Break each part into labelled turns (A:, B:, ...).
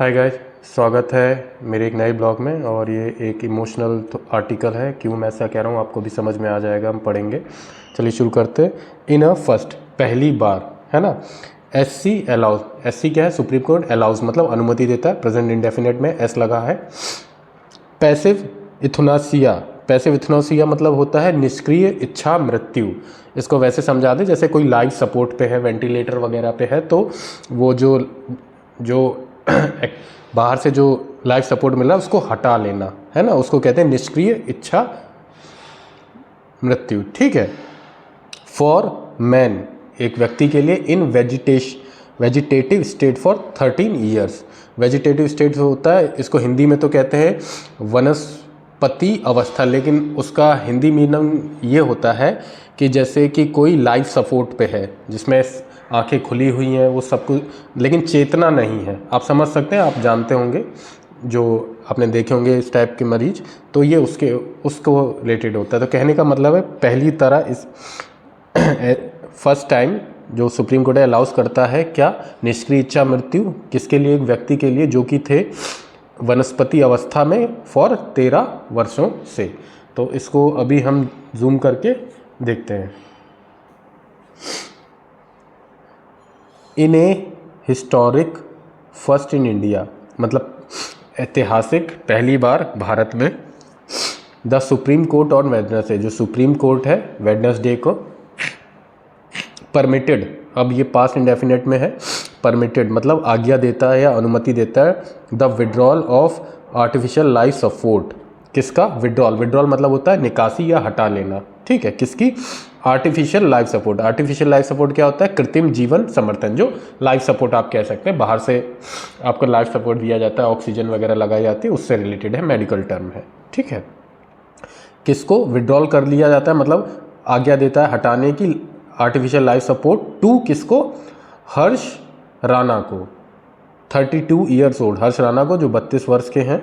A: Hi guys, स्वागत है मेरे एक नए ब्लॉग में। और ये एक इमोशनल आर्टिकल है। क्यों मैं ऐसा कह रहा हूँ आपको भी समझ में आ जाएगा, हम पढ़ेंगे। चलिए शुरू करते हैं। इन अ फर्स्ट, पहली बार, है ना। एससी अलाउज, एससी क्या है? Supreme court. अलाउज मतलब अनुमति देता है, प्रेजेंट इंडेफिनेट में एस लगा है। पैसिव इथुनासिया, पैसिव इथुनासिया मतलब होता है निष्क्रिय इच्छा मृत्यु। इसको वैसे समझा दें जैसे कोई लाइफ सपोर्ट पे है, वेंटिलेटर वगैरह पे है, तो वो जो जो बाहर से जो लाइफ सपोर्ट मिल रहा है उसको हटा लेना, है ना, उसको कहते हैं निष्क्रिय इच्छा मृत्यु। ठीक है। फॉर मैन, एक व्यक्ति के लिए। इन vegetative state for 13 years. Vegetative state होता है, इसको हिंदी में तो कहते हैं वनस्पति अवस्था, लेकिन उसका हिंदी मीनिंग ये होता है कि जैसे कि कोई लाइफ सपोर्ट पे है, जिसमें आंखें खुली हुई हैं, वो सब कुछ, लेकिन चेतना नहीं है। आप समझ सकते हैं, आप जानते होंगे, जो आपने देखे होंगे इस टाइप के मरीज, तो ये उसको रिलेटेड होता है। तो कहने का मतलब है पहली तरह इस फर्स्ट टाइम जो सुप्रीम कोर्ट अलाउज करता है क्या? निष्क्रिय इच्छा मृत्यु। किसके लिए? एक व्यक्ति के लिए जो कि थे वनस्पति अवस्था में फॉर 13 वर्षों से। तो इसको अभी हम जूम करके देखते हैं। In a historic first in India, मतलब ऐतिहासिक पहली बार भारत में, the Supreme Court on Wednesday, जो सुप्रीम कोर्ट है वेडनेसडे को परमिटेड, अब ये पास्ट इंडेफिनेट में है, परमिटेड मतलब आज्ञा देता है या अनुमति देता है, the withdrawal of artificial life support. किसका? विड्रॉल। विड्रॉल मतलब होता है निकासी या हटा लेना। ठीक है। किसकी? Artificial life support. Artificial life support क्या होता है? कृत्रिम जीवन समर्थन। जो लाइफ सपोर्ट आप कह सकते हैं, बाहर से आपको लाइफ सपोर्ट दिया जाता है, ऑक्सीजन वगैरह लगाई जाती है, उससे रिलेटेड है, मेडिकल टर्म है। ठीक है। किसको विड्रॉल कर लिया जाता है? मतलब आज्ञा देता है हटाने की आर्टिफिशियल लाइफ सपोर्ट टू किसको? हर्ष राणा को, 32 ईयर्स ओल्ड, हर्ष राणा को, जो 32 वर्ष के हैं।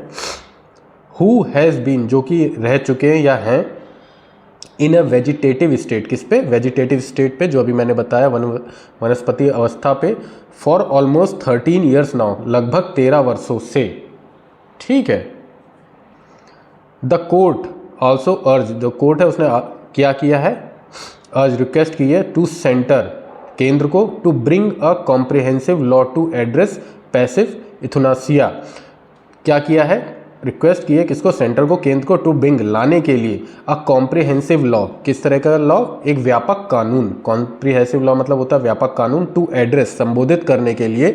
A: हु हैज़ बीन, जो कि रह चुके हैं या हैं, इन अ वेजिटेटिव स्टेट। किस पे? वेजिटेटिव स्टेट पे, जो अभी मैंने बताया वनस्पति अवस्था पे, फॉर ऑलमोस्ट 13 ईयर्स नाउ, लगभग 13 वर्षों से। ठीक है। द कोर्ट ऑल्सो अर्ज, जो कोर्ट है उसने क्या किया है? अर्ज, रिक्वेस्ट की है टू सेंटर, केंद्र को, to bring a comprehensive law to address passive euthanasia. क्या किया है? रिक्वेस्ट की है किसको? सेंटर को, केंद्र को, टू ब्रिंग लाने के लिए अ कॉम्प्रिहेंसिव लॉ। किस तरह का लॉ? एक व्यापक कानून। कॉम्प्रिहेंसिव लॉ मतलब होता है व्यापक कानून। टू एड्रेस, संबोधित करने के लिए,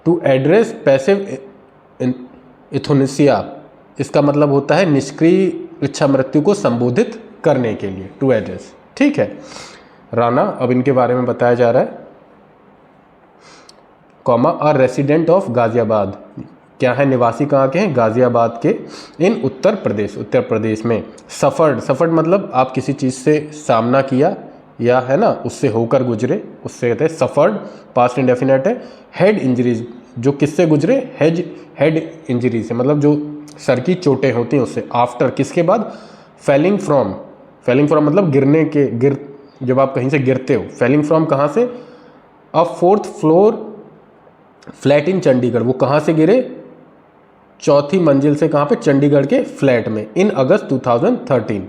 A: टू एड्रेस पैसिव इथुनासिया, इसका मतलब होता है निष्क्रिय इच्छा मृत्यु को संबोधित करने के लिए, टू एड्रेस। ठीक है। राणा, अब इनके बारे में बताया जा रहा है, comma, a resident of Ghaziabad. क्या है? निवासी कहाँ के हैं? गाजियाबाद के, इन उत्तर प्रदेश, उत्तर प्रदेश में। सफर्ड, सफर्ड मतलब आप किसी चीज़ से सामना किया या, है ना, उससे होकर गुजरे, उससे कहते हैं सफर्ड, पास्ट इंडेफिनेट है। हेड इंजरीज, जो किससे गुजरे? हेड इंजरी से, मतलब जो सर की चोटें होती हैं उससे। आफ्टर, किसके बाद? फेलिंग फ्रॉम, फेलिंग फ्रॉम मतलब गिरने के, जब आप कहीं से गिरते हो। फेलिंग फ्रॉम कहाँ से? अ 4th floor flat in Chandigarh. वो कहाँ से गिरे? 4थी मंजिल से। कहाँ पे? चंडीगढ़ के फ्लैट में, इन अगस्त 2013।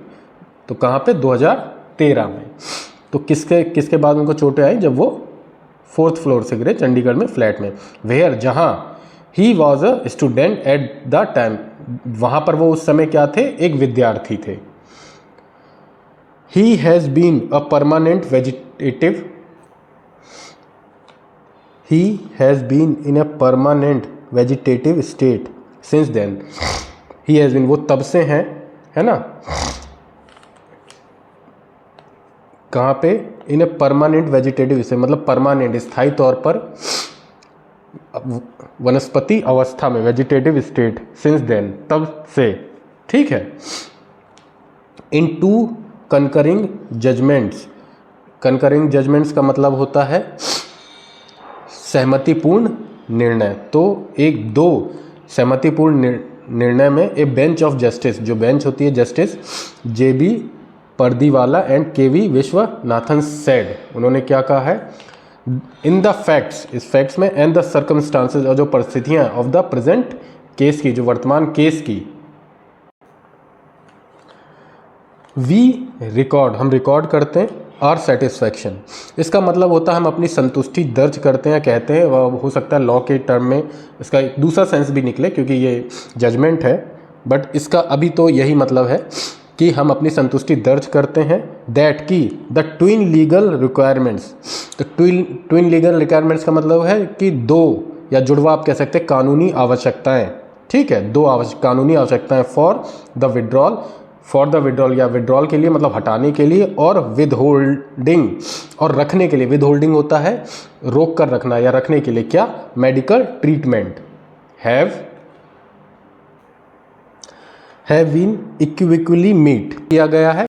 A: तो कहाँ पे? 2013 में। तो किसके बाद उनको चोटें आई? जब वो 4th फ्लोर से गिरे चंडीगढ़ में फ्लैट में। वेयर, जहाँ, he was a student at the time, वहाँ पर वो उस समय क्या थे? एक विद्यार्थी थे। He has been a permanent vegetative, he has been in a permanent vegetative state since then. He has been, वो तब से हैं, है ना, कहाँ पे? In a permanent vegetative state, मतलब परमानेंट, स्थायी तौर पर वनस्पति अवस्था में, वेजिटेटिव स्टेट, सिंस देन, तब से। ठीक है। इन 2 कंकरिंग जजमेंट्स, कंकरिंग जजमेंट्स का मतलब होता है सहमतिपूर्ण निर्णय। तो एक 2 सहमतिपूर्ण निर्णय में ए बेंच ऑफ जस्टिस, जो बेंच होती है justice JB Pardiwala and KV Viswanathan said, उन्होंने क्या कहा है? इन द फैक्ट्स, इस फैक्ट्स में, एंड द सर्कमस्टांसेस, और जो परिस्थितियाँ ऑफ द प्रेजेंट केस की, जो वर्तमान केस की, वी रिकॉर्ड, हम रिकॉर्ड करते हैं, आर सेटिस्फैक्शन। इसका मतलब होता है हम अपनी संतुष्टि दर्ज करते हैं, कहते हैं, वह हो सकता है लॉ के टर्म में इसका एक दूसरा सेंस भी निकले क्योंकि ये जजमेंट है, बट इसका अभी तो यही मतलब है कि हम अपनी संतुष्टि दर्ज करते हैं दैट की द ट्विन लीगल रिक्वायरमेंट्स। तो ट्विन लीगल रिक्वायरमेंट्स का मतलब है कि दो, या जुड़वा आप कह सकते हैं, कानूनी आवश्यकताएं, ठीक है, दो कानूनी आवश्यकताएं फॉर द विड्रॉल, या विड्रॉल के लिए मतलब हटाने के लिए, और विद होल्डिंग, और रखने के लिए, विद होल्डिंग होता है रोक कर रखना या रखने के लिए, क्या, medical treatment, have been equally meet किया गया है।